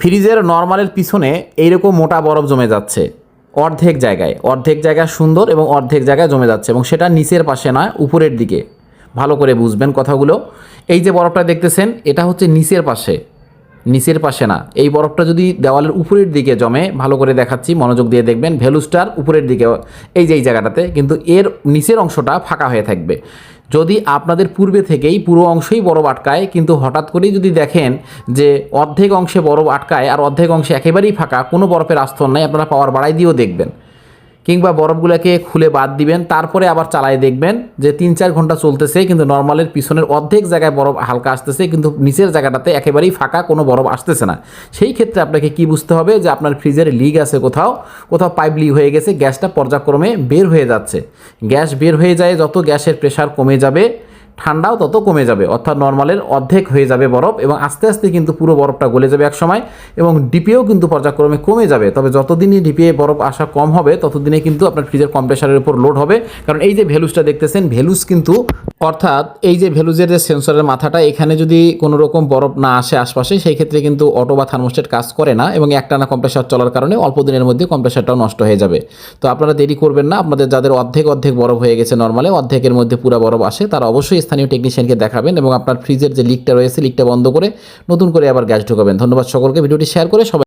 ফ্রিজের নরমালের পিছনে এইরকম মোটা বরফ জমে যাচ্ছে অর্ধেক জায়গায় সুন্দর এবং অর্ধেক জায়গায় জমে যাচ্ছে, এবং সেটা নিচের পাশে নয়, উপরের দিকে। ভালো করে বুঝবেন কথাগুলো। এই যে বরফটা দেখতেছেন, এটা হচ্ছে নিচের পাশে না। এই বরফটা যদি দেওয়ালের উপরের দিকে জমে, ভালো করে দেখাচ্ছি, মনোযোগ দিয়ে দেখবেন, ভ্যালুসটার উপরের দিকে, এই যে এই জায়গাটাতে, কিন্তু এর নিচের অংশটা ফাঁকা হয়ে থাকবে। যদি আপনাদের পূর্বে থেকেই পুরো অংশই বরফ আটকায়, কিন্তু হঠাৎ করেই যদি দেখেন যে অর্ধেক অংশে বরফ আটকায় আর অর্ধেক অংশে একেবারেই ফাঁকা, কোনো বরফের আস্তরণ নাই, আপনারা পাওয়ার বাড়াই দিয়েও দেখবেন, কিংবা বরফগুলোকে খুলে বাদ দিবেন, তারপরে আবার চালায় দেখবেন যে 3-4 ঘন্টা চলতেছে, কিন্তু নর্মালের পিছনের অর্ধেক জায়গায় বরফ হালকা আসতেছে, কিন্তু নিচের জায়গাটাতে একেবারেই ফাঁকা, কোনো বরফ আসতেছে না। সেই ক্ষেত্রে আপনাকে কি বুঝতে হবে যে আপনার ফ্রিজের লিক আছে, কোথাও পাইপ লিক হয়ে গেছে, গ্যাসটা পর্যায়ক্রমে বের হয়ে যাচ্ছে। গ্যাস বের হয়ে যায়, যত গ্যাসের প্রেশার কমে যাবে, ঠান্ডাও তত কমে যাবে, অর্থাৎ নর্মালের অর্ধেক হয়ে যাবে বরফ, এবং আস্তে আস্তে কিন্তু পুরো বরফটা গলে যাবে এক সময়, এবং ডিপিও কিন্তু পর্যায়ক্রমে কমে যাবে। তবে যতদিনই ডিপিএ বরফ আসা কম হবে, ততদিনে কিন্তু আপনার ফ্রিজের কম্প্রেসারের উপর লোড হবে। কারণ এই যে ভ্যালুসটা দেখতেছেন, ভ্যালুস কিন্তু, অর্থাৎ এই যে ভ্যালুজের যে সেন্সরের মাথাটা, এখানে যদি কোনো রকম বরফ না আসে আশপাশে, সেই ক্ষেত্রে কিন্তু অটো বা থার্মোস্টেট কাজ করে না, এবং একটানা কম্প্রেসার চলার কারণে অল্প দিনের মধ্যে কম্প্রেসারটাও নষ্ট হয়ে যাবে। তো আপনারা দেরি করবেন না, আপনাদের যাদের অর্ধেক বরফ হয়ে গেছে নর্মালে, অর্ধেকের মধ্যে পুরো বরফ আসে, তারা অবশ্যই স্থানীয় টেকনিশিয়ানকে দেখাবেন, এবং আপনার ফ্রিজের যে লিকটা রয়েছে, লিকটা বন্ধ করে নতুন করে আবার গ্যাস ঢোকাবেন। ধন্যবাদ সকলকে, ভিডিওটি শেয়ার করে সবাই